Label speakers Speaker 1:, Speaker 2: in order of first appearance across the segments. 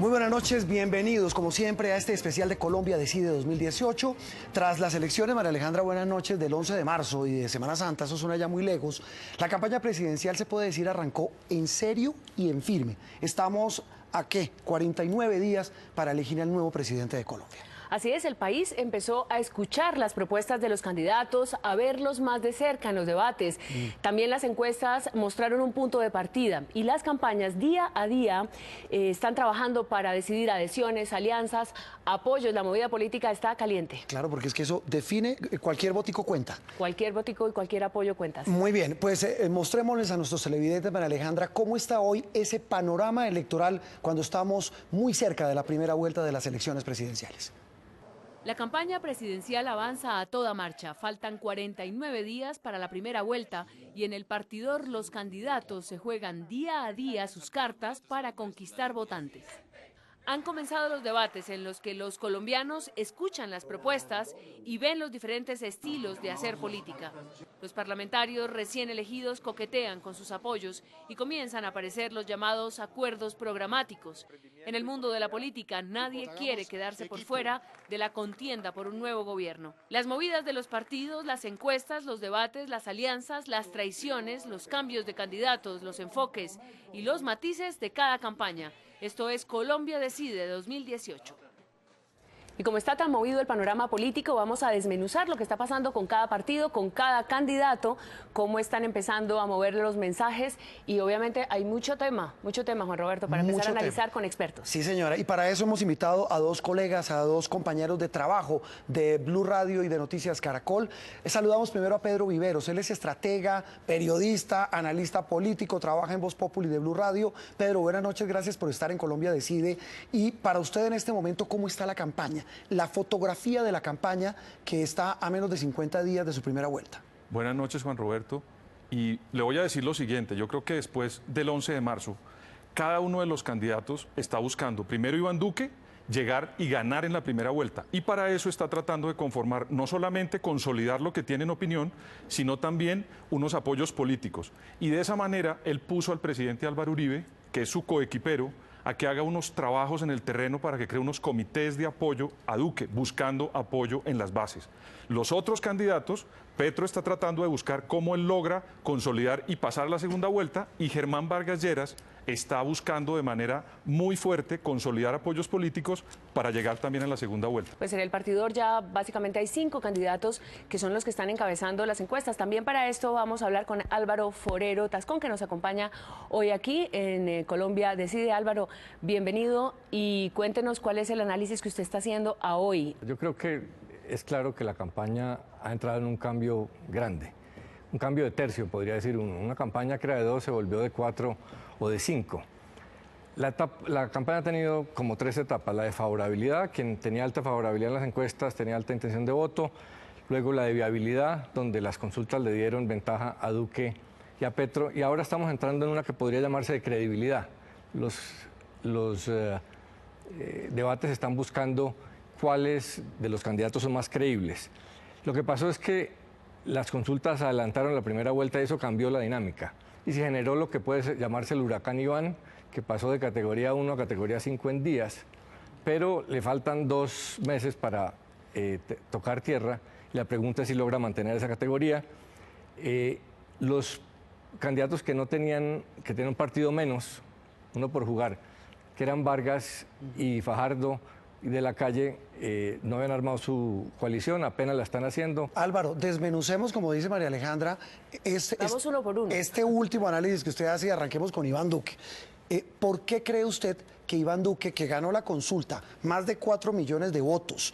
Speaker 1: Muy buenas noches, bienvenidos como siempre a este especial de Colombia Decide 2018. Tras las elecciones, María Alejandra, buenas noches, del 11 de marzo y de Semana Santa, eso suena ya muy lejos, la campaña presidencial, se puede decir, arrancó en serio y en firme. Estamos a, ¿qué?, 49 días para elegir al nuevo presidente de Colombia.
Speaker 2: Así es, el país empezó a escuchar las propuestas de los candidatos, a verlos más de cerca en los debates. También las encuestas mostraron un punto de partida y las campañas día a día están trabajando para decidir adhesiones, alianzas, apoyos. La movida política está caliente.
Speaker 1: Claro, porque es que eso define, cualquier votico cuenta.
Speaker 2: Cualquier votico y cualquier apoyo cuenta.
Speaker 1: Muy bien, pues mostrémosles a nuestros televidentes, María Alejandra, cómo está hoy ese panorama electoral cuando estamos muy cerca de la primera vuelta de las elecciones presidenciales.
Speaker 2: La campaña presidencial avanza a toda marcha. Faltan 49 días para la primera vuelta y en el partidor los candidatos se juegan día a día sus cartas para conquistar votantes. Han comenzado los debates en los que los colombianos escuchan las propuestas y ven los diferentes estilos de hacer política. Los parlamentarios recién elegidos coquetean con sus apoyos y comienzan a aparecer los llamados acuerdos programáticos. En el mundo de la política nadie quiere quedarse por fuera de la contienda por un nuevo gobierno. Las movidas de los partidos, las encuestas, los debates, las alianzas, las traiciones, los cambios de candidatos, los enfoques y los matices de cada campaña. Esto es Colombia Decide 2018. Y como está tan movido el panorama político, vamos a desmenuzar lo que está pasando con cada partido, con cada candidato, cómo están empezando a mover los mensajes y obviamente hay mucho tema, Juan Roberto, para empezar a analizar con expertos.
Speaker 1: Sí, señora, y para eso hemos invitado a dos colegas, a dos compañeros de trabajo de Blue Radio y de Noticias Caracol. Saludamos primero a Pedro Viveros, él es estratega, periodista, analista político, trabaja en Voz Populi de Blue Radio. Pedro, buenas noches, gracias por estar en Colombia Decide. Y para usted en este momento, ¿cómo está la campaña? La fotografía de la campaña que está a menos de 50 días de su primera vuelta.
Speaker 3: Buenas noches, Juan Roberto. Y le voy a decir lo siguiente, yo creo que después del 11 de marzo, cada uno de los candidatos está buscando, primero Iván Duque, llegar y ganar en la primera vuelta. Y para eso está tratando de conformar, no solamente consolidar lo que tiene en opinión, sino también unos apoyos políticos. Y de esa manera, él puso al presidente Álvaro Uribe, que es su coequipero, a que haga unos trabajos en el terreno para que cree unos comités de apoyo a Duque, buscando apoyo en las bases. Los otros candidatos, Petro está tratando de buscar cómo él logra consolidar y pasar a la segunda vuelta, y Germán Vargas Lleras está buscando de manera muy fuerte consolidar apoyos políticos para llegar también a la segunda vuelta.
Speaker 2: Pues en el partidor ya básicamente hay 5 candidatos que son los que están encabezando las encuestas. También para esto vamos a hablar con Álvaro Forero Tascón, que nos acompaña hoy aquí en Colombia Decide. Álvaro, bienvenido y cuéntenos cuál es el análisis que usted está haciendo a hoy.
Speaker 4: Yo creo que es claro que la campaña ha entrado en un cambio grande, un cambio de tercio, podría decir uno. Una campaña que era de 2 se volvió de 4 o de 5. La campaña ha tenido como 3 etapas: la de favorabilidad, quien tenía alta favorabilidad en las encuestas tenía alta intención de voto; luego la de viabilidad, donde las consultas le dieron ventaja a Duque y a Petro; y ahora estamos entrando en una que podría llamarse de credibilidad. Los debates están buscando cuáles de los candidatos son más creíbles. Lo que pasó es que las consultas adelantaron la primera vuelta y eso cambió la dinámica. Y se generó lo que puede llamarse el huracán Iván, que pasó de categoría 1 a categoría 5 en días, pero le faltan 2 meses para tocar tierra. La pregunta es si logra mantener esa categoría. Los candidatos que tenían un partido menos, uno por jugar, que eran Vargas y Fajardo y de la Calle, no habían armado su coalición, apenas la están haciendo.
Speaker 1: Álvaro, desmenucemos, como dice María Alejandra,
Speaker 2: Vamos uno por uno.
Speaker 1: Este último análisis que usted hace, y arranquemos con Iván Duque. ¿Por qué cree usted que Iván Duque, que ganó la consulta, más de 4 millones de votos,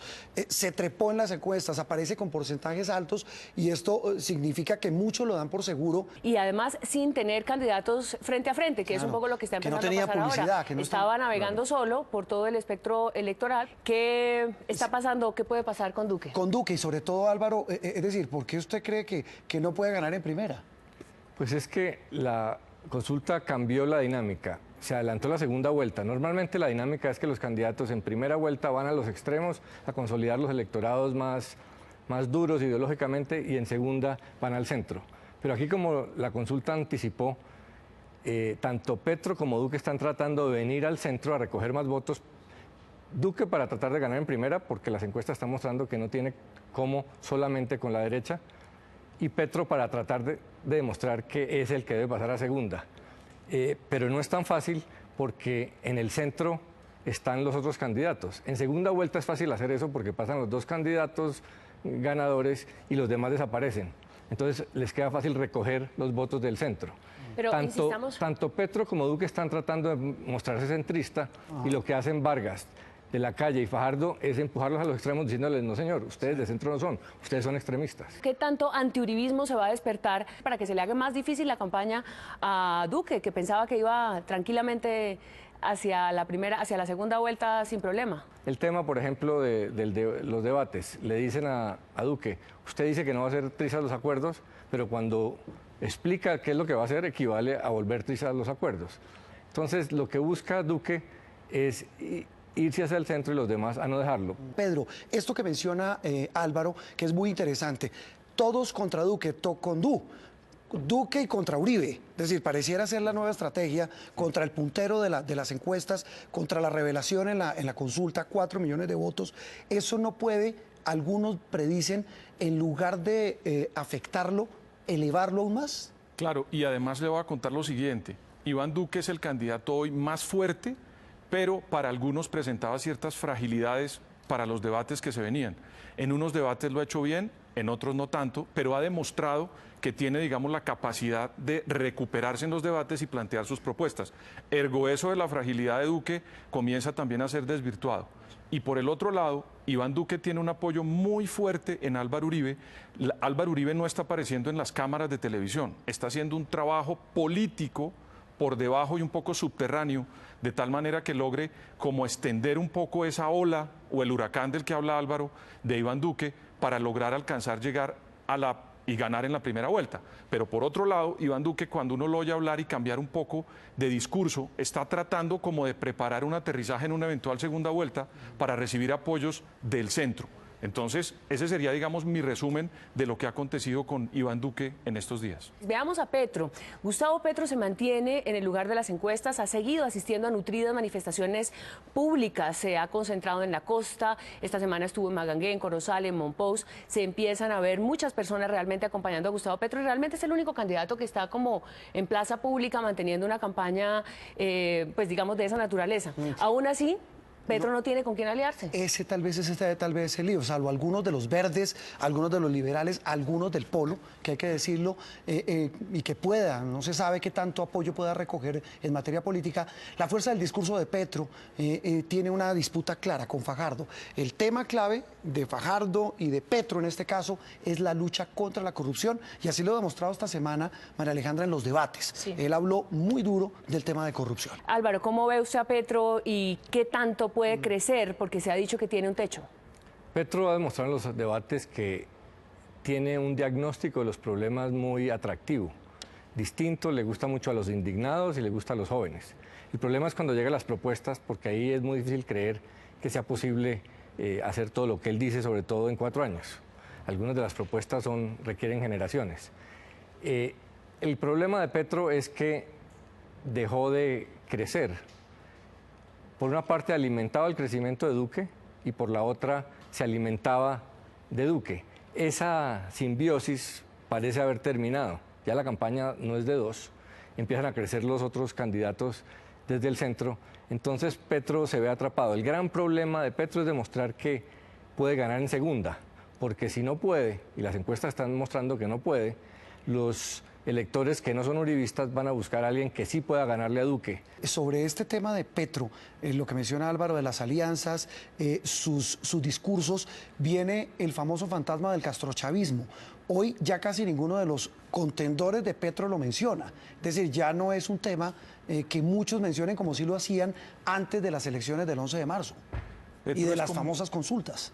Speaker 1: se trepó en las encuestas, aparece con porcentajes altos, y esto significa que muchos lo dan por seguro?
Speaker 2: Y además sin tener candidatos frente a frente, que claro, es un poco lo que está empezando a pasar ahora. Estaba navegando solo por todo el espectro electoral. ¿Qué está pasando? ¿Qué puede pasar con Duque?
Speaker 1: Con Duque, y sobre todo, Álvaro, es decir, ¿por qué usted cree que no puede ganar en primera?
Speaker 4: Pues es que la consulta cambió la dinámica. Se adelantó la segunda vuelta. Normalmente la dinámica es que los candidatos en primera vuelta van a los extremos a consolidar los electorados más duros ideológicamente, y en segunda van al centro. Pero aquí, como la consulta anticipó, tanto Petro como Duque están tratando de venir al centro a recoger más votos. Duque para tratar de ganar en primera, porque las encuestas están mostrando que no tiene cómo solamente con la derecha, y Petro para tratar de demostrar que es el que debe pasar a segunda. Pero no es tan fácil porque en el centro están los otros candidatos. En segunda vuelta es fácil hacer eso porque pasan los dos candidatos ganadores y los demás desaparecen. Entonces les queda fácil recoger los votos del centro.
Speaker 2: Pero
Speaker 4: tanto Petro como Duque están tratando de mostrarse centrista y lo que hacen Vargas, de la Calle y Fajardo es empujarlos a los extremos diciéndoles, no señor, ustedes de centro no son, ustedes son extremistas.
Speaker 2: ¿Qué tanto antiuribismo se va a despertar para que se le haga más difícil la campaña a Duque, que pensaba que iba tranquilamente hacia la segunda vuelta sin problema?
Speaker 4: El tema, por ejemplo, de los debates, le dicen a Duque, usted dice que no va a hacer trizas los acuerdos, pero cuando explica qué es lo que va a hacer, equivale a volver trizas los acuerdos. Entonces, lo que busca Duque es irse hacia el centro y los demás a no dejarlo.
Speaker 1: Pedro, esto que menciona Álvaro, que es muy interesante, todos contra Duque, Duque y contra Uribe, es decir, pareciera ser la nueva estrategia contra el puntero de las encuestas, contra la revelación en la consulta, 4 millones de votos. Eso no puede, algunos predicen, en lugar de afectarlo, elevarlo aún más.
Speaker 3: Claro, y además le voy a contar lo siguiente. Iván Duque es el candidato hoy más fuerte, pero para algunos presentaba ciertas fragilidades para los debates que se venían. En unos debates lo ha hecho bien, en otros no tanto, pero ha demostrado que tiene, digamos, la capacidad de recuperarse en los debates y plantear sus propuestas. Ergo, eso de la fragilidad de Duque comienza también a ser desvirtuado. Y por el otro lado, Iván Duque tiene un apoyo muy fuerte en Álvaro Uribe. Álvaro Uribe no está apareciendo en las cámaras de televisión, está haciendo un trabajo político por debajo y un poco subterráneo, de tal manera que logre como extender un poco esa ola o el huracán del que habla Álvaro de Iván Duque para lograr alcanzar llegar y ganar en la primera vuelta. Pero por otro lado, Iván Duque, cuando uno lo oye hablar y cambiar un poco de discurso, está tratando como de preparar un aterrizaje en una eventual segunda vuelta para recibir apoyos del centro. Entonces, ese sería, digamos, mi resumen de lo que ha acontecido con Iván Duque en estos días.
Speaker 2: Veamos a Petro. Gustavo Petro se mantiene en el lugar de las encuestas, ha seguido asistiendo a nutridas manifestaciones públicas, se ha concentrado en la costa, esta semana estuvo en Magangué, en Corozal, en Monpós, se empiezan a ver muchas personas realmente acompañando a Gustavo Petro y realmente es el único candidato que está como en plaza pública manteniendo una campaña, pues digamos, de esa naturaleza. Aún así, Petro no tiene con quién aliarse.
Speaker 1: Ese tal vez es el lío, salvo algunos de los verdes, algunos de los liberales, algunos del polo, que hay que decirlo, y que pueda, no se sabe qué tanto apoyo pueda recoger en materia política. La fuerza del discurso de Petro tiene una disputa clara con Fajardo. El tema clave de Fajardo y de Petro en este caso es la lucha contra la corrupción, y así lo ha demostrado esta semana María Alejandra en los debates. Sí. Él habló muy duro del tema de corrupción.
Speaker 2: Álvaro, ¿cómo ve usted a Petro y qué tanto puede crecer? Porque se ha dicho que tiene un techo.
Speaker 4: Petro ha demostrado en los debates que tiene un diagnóstico de los problemas muy atractivo, distinto, le gusta mucho a los indignados y le gusta a los jóvenes. El problema es cuando llegan las propuestas, porque ahí es muy difícil creer que sea posible hacer todo lo que él dice, sobre todo en 4 años. Algunas de las propuestas requieren generaciones. El problema de Petro es que dejó de crecer. Por una parte alimentaba el crecimiento de Duque y por la otra se alimentaba de Duque. Esa simbiosis parece haber terminado. Ya la campaña no es de dos, empiezan a crecer los otros candidatos desde el centro. Entonces Petro se ve atrapado. El gran problema de Petro es demostrar que puede ganar en segunda, porque si no puede, y las encuestas están mostrando que no puede, los electores que no son uribistas van a buscar a alguien que sí pueda ganarle a Duque.
Speaker 1: Sobre este tema de Petro, lo que menciona Álvaro de las alianzas, sus discursos, viene el famoso fantasma del castrochavismo. Hoy ya casi ninguno de los contendores de Petro lo menciona. Es decir, ya no es un tema que muchos mencionen como si lo hacían antes de las elecciones del 11 de marzo y de las famosas consultas.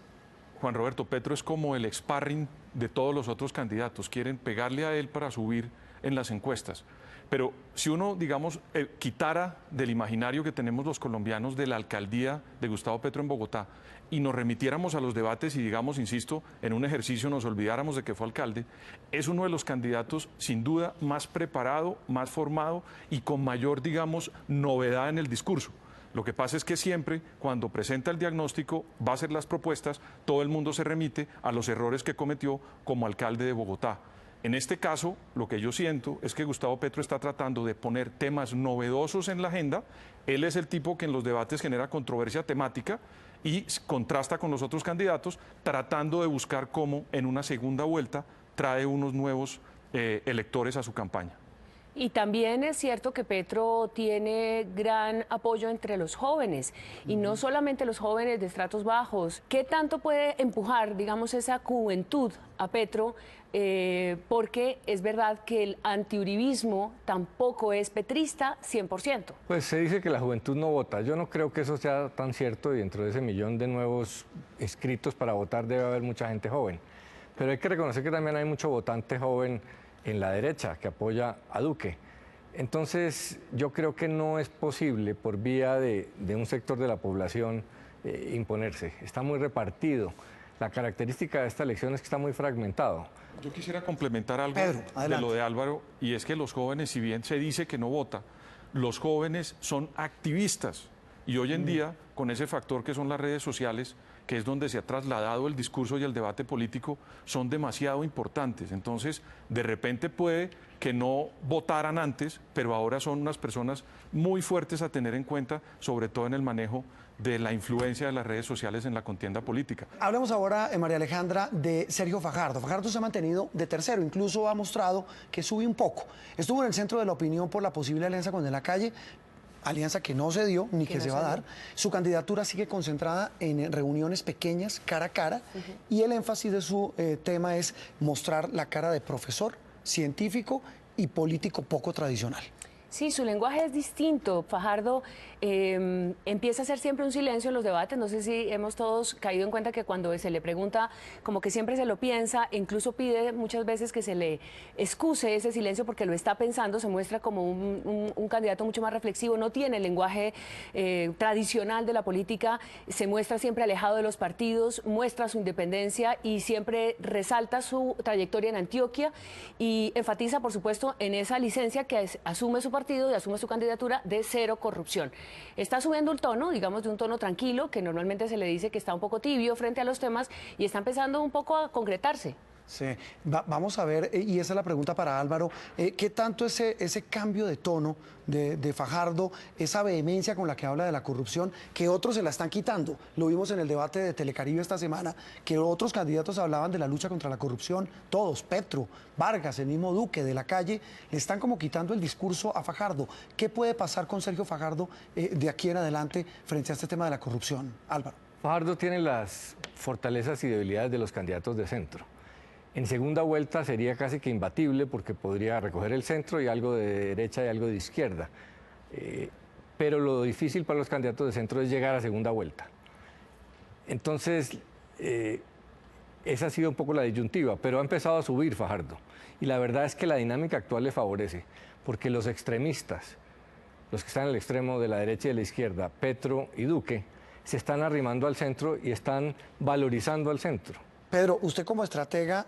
Speaker 3: Juan Roberto, Petro es como el sparring de todos los otros candidatos. Quieren pegarle a él para subir en las encuestas. Pero si uno, digamos, quitara del imaginario que tenemos los colombianos de la alcaldía de Gustavo Petro en Bogotá y nos remitiéramos a los debates y, digamos, insisto, en un ejercicio nos olvidáramos de que fue alcalde, es uno de los candidatos, sin duda, más preparado, más formado y con mayor, digamos, novedad en el discurso. Lo que pasa es que siempre, cuando presenta el diagnóstico, va a hacer las propuestas, todo el mundo se remite a los errores que cometió como alcalde de Bogotá. En este caso, lo que yo siento es que Gustavo Petro está tratando de poner temas novedosos en la agenda. Él es el tipo que en los debates genera controversia temática y contrasta con los otros candidatos, tratando de buscar cómo en una segunda vuelta trae unos nuevos electores a su campaña.
Speaker 5: Y también es cierto que Petro tiene gran apoyo entre los jóvenes, y no solamente los jóvenes de estratos bajos. ¿Qué tanto puede empujar, digamos, esa juventud a Petro? Porque es verdad que el antiuribismo tampoco es petrista 100%.
Speaker 4: Pues se dice que la juventud no vota. Yo no creo que eso sea tan cierto, y dentro de ese millón de nuevos inscritos para votar debe haber mucha gente joven. Pero hay que reconocer que también hay mucho votante joven en la derecha que apoya a Duque. Entonces yo creo que no es posible por vía de un sector de la población imponerse. Está muy repartido. La característica de esta elección es que está muy fragmentado.
Speaker 3: Yo quisiera complementar algo
Speaker 1: Pedro,
Speaker 3: de lo de Álvaro, y es que los jóvenes, si bien se dice que no vota, los jóvenes son activistas. Y hoy en día, con ese factor que son las redes sociales, que es donde se ha trasladado el discurso y el debate político, son demasiado importantes. Entonces, de repente puede que no votaran antes, pero ahora son unas personas muy fuertes a tener en cuenta, sobre todo en el manejo de la influencia de las redes sociales en la contienda política.
Speaker 1: Hablemos ahora, María Alejandra, de Sergio Fajardo. Fajardo se ha mantenido de tercero, incluso ha mostrado que sube un poco. Estuvo en el centro de la opinión por la posible alianza con De la Calle, alianza que no se dio ni que se va a dar. Su candidatura sigue concentrada en reuniones pequeñas, cara a cara, y el énfasis de su tema es mostrar la cara de profesor, científico y político poco tradicional.
Speaker 5: Sí, su lenguaje es distinto. Fajardo empieza a hacer siempre un silencio en los debates. No sé si hemos todos caído en cuenta que cuando se le pregunta, como que siempre se lo piensa, e incluso pide muchas veces que se le excuse ese silencio porque lo está pensando. Se muestra como un candidato mucho más reflexivo. No tiene el lenguaje tradicional de la política. Se muestra siempre alejado de los partidos, muestra su independencia y siempre resalta su trayectoria en Antioquia y enfatiza, por supuesto, en esa licencia que asume su partido y asume su candidatura de cero corrupción. Está subiendo un tono, digamos, de un tono tranquilo, que normalmente se le dice que está un poco tibio frente a los temas, y está empezando un poco a concretarse.
Speaker 1: Sí, vamos a ver, y esa es la pregunta para Álvaro, ¿qué tanto ese cambio de tono de Fajardo, esa vehemencia con la que habla de la corrupción, que otros se la están quitando? Lo vimos en el debate de Telecaribe esta semana, que otros candidatos hablaban de la lucha contra la corrupción, todos, Petro, Vargas, el mismo Duque, De la Calle, le están como quitando el discurso a Fajardo. ¿Qué puede pasar con Sergio Fajardo de aquí en adelante frente a este tema de la corrupción? Álvaro.
Speaker 4: Fajardo tiene las fortalezas y debilidades de los candidatos de centro. En segunda vuelta sería casi que imbatible porque podría recoger el centro y algo de derecha y algo de izquierda. Pero lo difícil para los candidatos de centro es llegar a segunda vuelta. Entonces, esa ha sido un poco la disyuntiva, pero ha empezado a subir Fajardo. Y la verdad es que la dinámica actual le favorece, porque los extremistas, los que están en el extremo de la derecha y de la izquierda, Petro y Duque, se están arrimando al centro y están valorizando al centro.
Speaker 1: Pedro, usted como estratega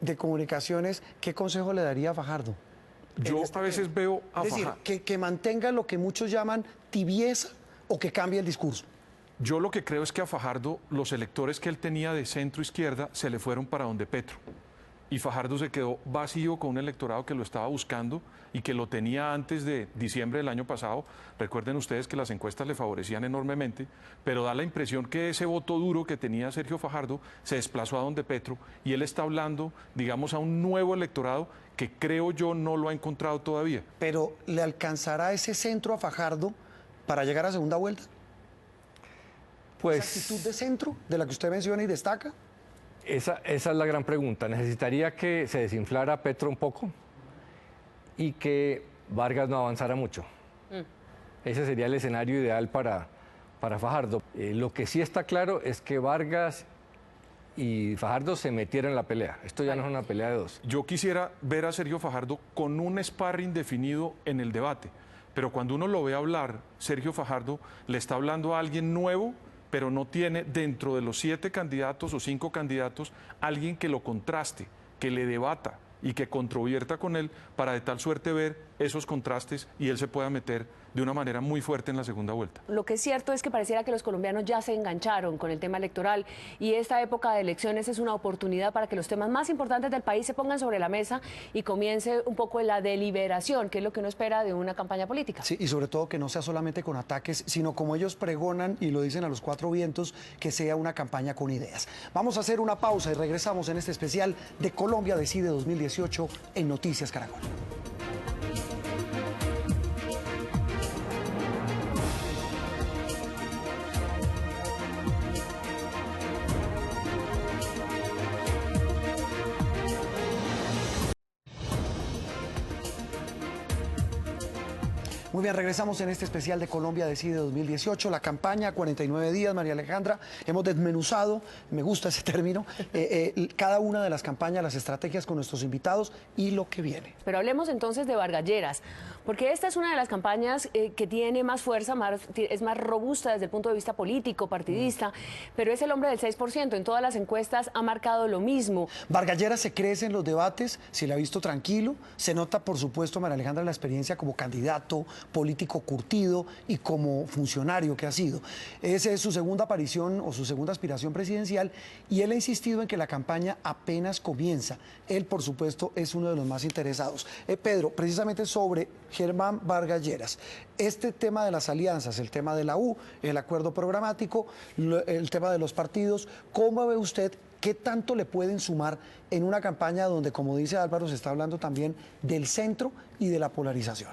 Speaker 1: de comunicaciones, ¿qué consejo le daría a Fajardo?
Speaker 3: Yo a veces veo a
Speaker 1: Fajardo. Es decir, que mantenga lo que muchos llaman tibieza o que cambie el discurso.
Speaker 3: Yo lo que creo es que a Fajardo los electores que él tenía de centro izquierda se le fueron para donde Petro. Y Fajardo se quedó vacío con un electorado que lo estaba buscando y que lo tenía antes de diciembre del año pasado. Recuerden ustedes que las encuestas le favorecían enormemente, pero da la impresión que ese voto duro que tenía Sergio Fajardo se desplazó a donde Petro y él está hablando, digamos, a un nuevo electorado que creo yo no lo ha encontrado todavía.
Speaker 1: Pero ¿le alcanzará ese centro a Fajardo para llegar a segunda vuelta?
Speaker 4: Pues,
Speaker 1: ¿esa actitud de centro de la que usted menciona y destaca?
Speaker 4: Esa es la gran pregunta. Necesitaría que se desinflara Petro un poco y que Vargas no avanzara mucho. Ese sería el escenario ideal para Fajardo. Lo que sí está claro es que Vargas y Fajardo se metieron en la pelea. Esto ya no es una pelea de dos.
Speaker 3: Yo quisiera ver a Sergio Fajardo con un sparring definido en el debate, pero cuando uno lo ve hablar, Sergio Fajardo le está hablando a alguien nuevo, pero no tiene dentro de los 7 candidatos o 5 candidatos alguien que lo contraste, que le debata y que controvierta con él para de tal suerte ver esos contrastes y él se pueda meter de una manera muy fuerte en la segunda vuelta.
Speaker 5: Lo que es cierto es que pareciera que los colombianos ya se engancharon con el tema electoral y esta época de elecciones es una oportunidad para que los temas más importantes del país se pongan sobre la mesa y comience un poco la deliberación, que es lo que uno espera de una campaña política.
Speaker 1: Sí, y sobre todo que no sea solamente con ataques, sino como ellos pregonan y lo dicen a los 4 vientos, que sea una campaña con ideas. Vamos a hacer una pausa y regresamos en este especial de Colombia Decide 2018 en Noticias Caracol. Muy bien, regresamos en este especial de Colombia Decide 2018, la campaña, 49 días, María Alejandra, hemos desmenuzado, me gusta ese término, cada una de las campañas, las estrategias con nuestros invitados y lo que viene.
Speaker 5: Pero hablemos entonces de Vargas Lleras, porque esta es una de las campañas que tiene más fuerza, es más robusta desde el punto de vista político, partidista, pero es el hombre del 6%, en todas las encuestas ha marcado lo mismo.
Speaker 1: Vargas Lleras se crece en los debates, se le ha visto tranquilo, se nota por supuesto, María Alejandra, la experiencia como candidato, político curtido y como funcionario que ha sido. Esa es su segunda aparición o su segunda aspiración presidencial y él ha insistido en que la campaña apenas comienza. Él, por supuesto, es uno de los más interesados. Pedro, precisamente sobre Germán Vargas Lleras, este tema de las alianzas, el tema de la U, el acuerdo programático, el tema de los partidos, ¿cómo ve usted? ¿Qué tanto le pueden sumar en una campaña donde, como dice Álvaro, se está hablando también del centro y de la polarización?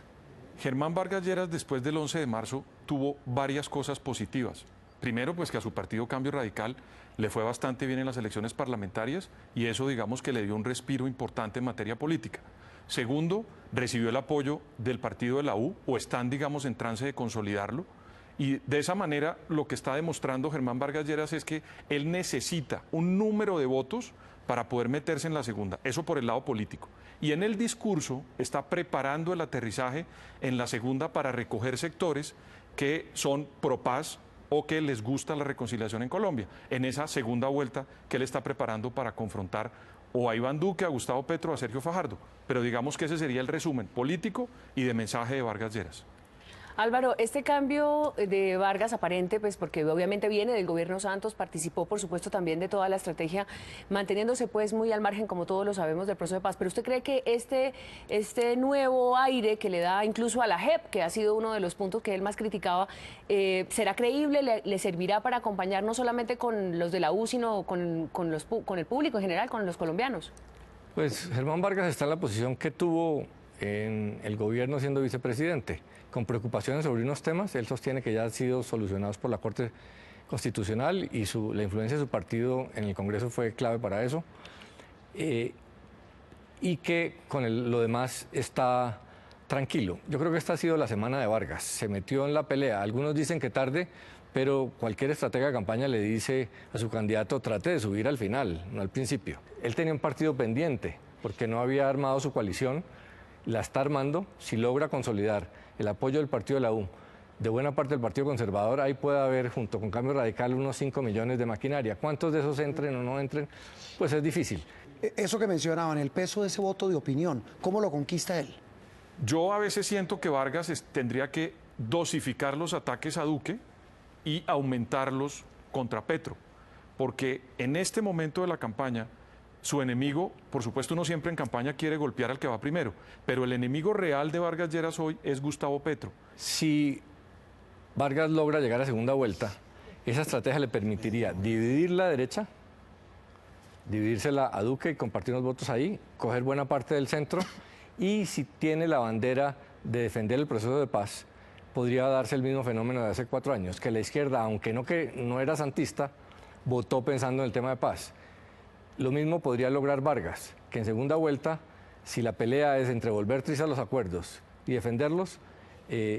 Speaker 3: Germán Vargas Lleras, después del 11 de marzo, tuvo varias cosas positivas. Primero, pues que a su partido Cambio Radical le fue bastante bien en las elecciones parlamentarias y eso, digamos, que le dio un respiro importante en materia política. Segundo, recibió el apoyo del partido de la U, o están, digamos, en trance de consolidarlo. Y de esa manera, lo que está demostrando Germán Vargas Lleras es que él necesita un número de votos para poder meterse en la segunda. Eso por el lado político. Y en el discurso está preparando el aterrizaje en la segunda para recoger sectores que son pro paz o que les gusta la reconciliación en Colombia, en esa segunda vuelta que él está preparando para confrontar o a Iván Duque, a Gustavo Petro, a Sergio Fajardo. Pero digamos que ese sería el resumen político y de mensaje de Vargas Lleras.
Speaker 5: Álvaro, este cambio de Vargas aparente, pues porque obviamente viene del gobierno Santos, participó por supuesto también de toda la estrategia, manteniéndose pues muy al margen, como todos lo sabemos, del proceso de paz. Pero ¿usted cree que este nuevo aire que le da incluso a la JEP, que ha sido uno de los puntos que él más criticaba, será creíble, le servirá para acompañar no solamente con los de la U, sino con el público en general, con los colombianos?
Speaker 4: Pues Germán Vargas está en la posición que tuvo en el gobierno siendo vicepresidente, con preocupaciones sobre unos temas. Él sostiene que ya han sido solucionados por la Corte Constitucional y la influencia de su partido en el Congreso fue clave para eso, y que con lo demás está tranquilo. Yo creo que esta ha sido la semana de Vargas, se metió en la pelea. Algunos dicen que tarde, pero cualquier estratega de campaña le dice a su candidato: trate de subir al final, no al principio. Él tenía un partido pendiente porque no había armado su coalición, la está armando. Si logra consolidar el apoyo del partido de la U, de buena parte del Partido Conservador, ahí puede haber, junto con Cambio Radical, unos 5 millones de maquinaria. ¿Cuántos de esos entren o no entren? Pues es difícil.
Speaker 1: Eso que mencionaban, el peso de ese voto de opinión, ¿cómo lo conquista él?
Speaker 3: Yo a veces siento que Vargas tendría que dosificar los ataques a Duque y aumentarlos contra Petro, porque en este momento de la campaña, su enemigo, por supuesto uno siempre en campaña quiere golpear al que va primero, pero el enemigo real de Vargas Lleras hoy es Gustavo Petro.
Speaker 4: Si Vargas logra llegar a segunda vuelta, esa estrategia le permitiría dividir la derecha, dividírsela a Duque y compartir unos votos ahí, coger buena parte del centro, y si tiene la bandera de defender el proceso de paz, podría darse el mismo fenómeno de hace 4 años, que la izquierda, aunque no era santista, votó pensando en el tema de paz. Lo mismo podría lograr Vargas, que en segunda vuelta, si la pelea es entre volver trizas los acuerdos y defenderlos,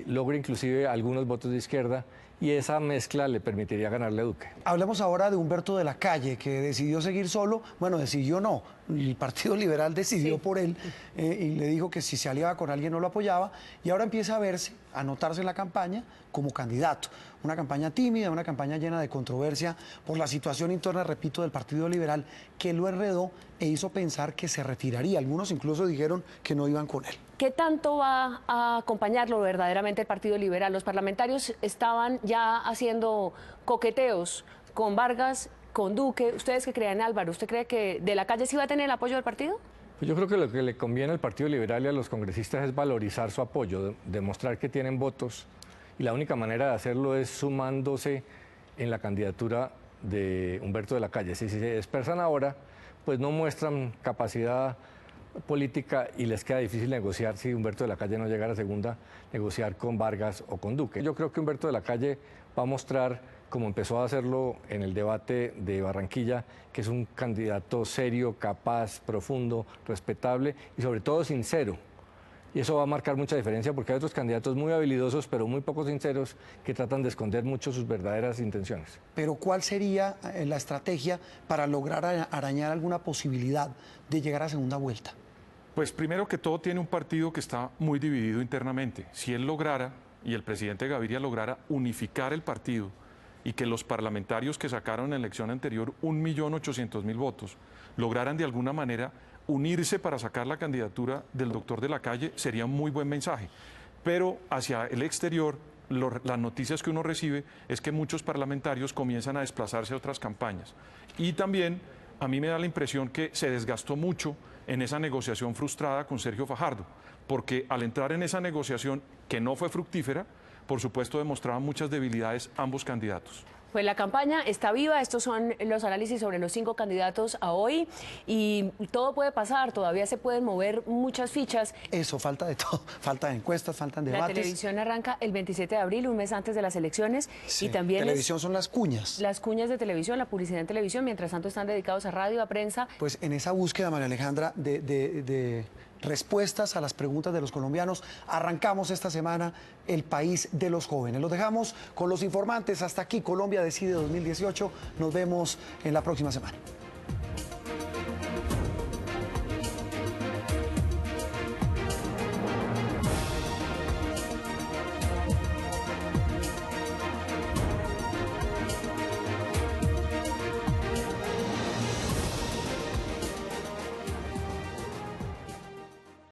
Speaker 4: logre inclusive algunos votos de izquierda y esa mezcla le permitiría ganarle a Duque.
Speaker 1: Hablemos ahora de Humberto de la Calle, que decidió seguir solo. Bueno, decidió no, el Partido Liberal decidió por él y le dijo que si se aliaba con alguien no lo apoyaba, y ahora empieza a verse, a notarse en la campaña como candidato. Una campaña tímida, una campaña llena de controversia por la situación interna, repito, del Partido Liberal, que lo enredó e hizo pensar que se retiraría. Algunos incluso dijeron que no iban con él.
Speaker 5: ¿Qué tanto va a acompañarlo verdaderamente el Partido Liberal? Los parlamentarios estaban ya haciendo coqueteos con Vargas, con Duque. ¿Ustedes qué creen, Álvaro? ¿Usted cree que de la Calle sí va a tener el apoyo del partido?
Speaker 4: Pues yo creo que lo que le conviene al Partido Liberal y a los congresistas es valorizar su apoyo, demostrar que tienen votos, y la única manera de hacerlo es sumándose en la candidatura de Humberto de la Calle. Si se dispersan ahora, pues no muestran capacidad política y les queda difícil negociar, si Humberto de la Calle no llegara a segunda, negociar con Vargas o con Duque. Yo creo que Humberto de la Calle va a mostrar, como empezó a hacerlo en el debate de Barranquilla, que es un candidato serio, capaz, profundo, respetable y sobre todo sincero. Y eso va a marcar mucha diferencia, porque hay otros candidatos muy habilidosos pero muy poco sinceros que tratan de esconder mucho sus verdaderas intenciones.
Speaker 1: Pero ¿cuál sería la estrategia para lograr arañar alguna posibilidad de llegar a segunda vuelta?
Speaker 3: Pues primero que todo tiene un partido que está muy dividido internamente. Si él lograra, y el presidente Gaviria lograra unificar el partido, y que los parlamentarios que sacaron en la elección anterior 1.800.000 votos lograran de alguna manera unirse para sacar la candidatura del doctor de la Calle, sería un muy buen mensaje. Pero hacia el exterior, las noticias que uno recibe es que muchos parlamentarios comienzan a desplazarse a otras campañas. Y también a mí me da la impresión que se desgastó mucho en esa negociación frustrada con Sergio Fajardo, porque al entrar en esa negociación que no fue fructífera, por supuesto demostraban muchas debilidades ambos candidatos.
Speaker 5: Pues la campaña está viva, estos son los análisis sobre los 5 candidatos a hoy y todo puede pasar, todavía se pueden mover muchas fichas.
Speaker 1: Eso, falta de todo, falta de encuestas, faltan debates.
Speaker 5: La televisión arranca el 27 de abril, un mes antes de las elecciones.
Speaker 1: Sí,
Speaker 5: y también
Speaker 1: televisión son las cuñas.
Speaker 5: Las cuñas de televisión, la publicidad en televisión, mientras tanto están dedicados a radio, a prensa.
Speaker 1: Pues en esa búsqueda, María Alejandra, de respuestas a las preguntas de los colombianos, arrancamos esta semana el país de los jóvenes. Los dejamos con los informantes. Hasta aquí Colombia Decide 2018. Nos vemos en la próxima semana.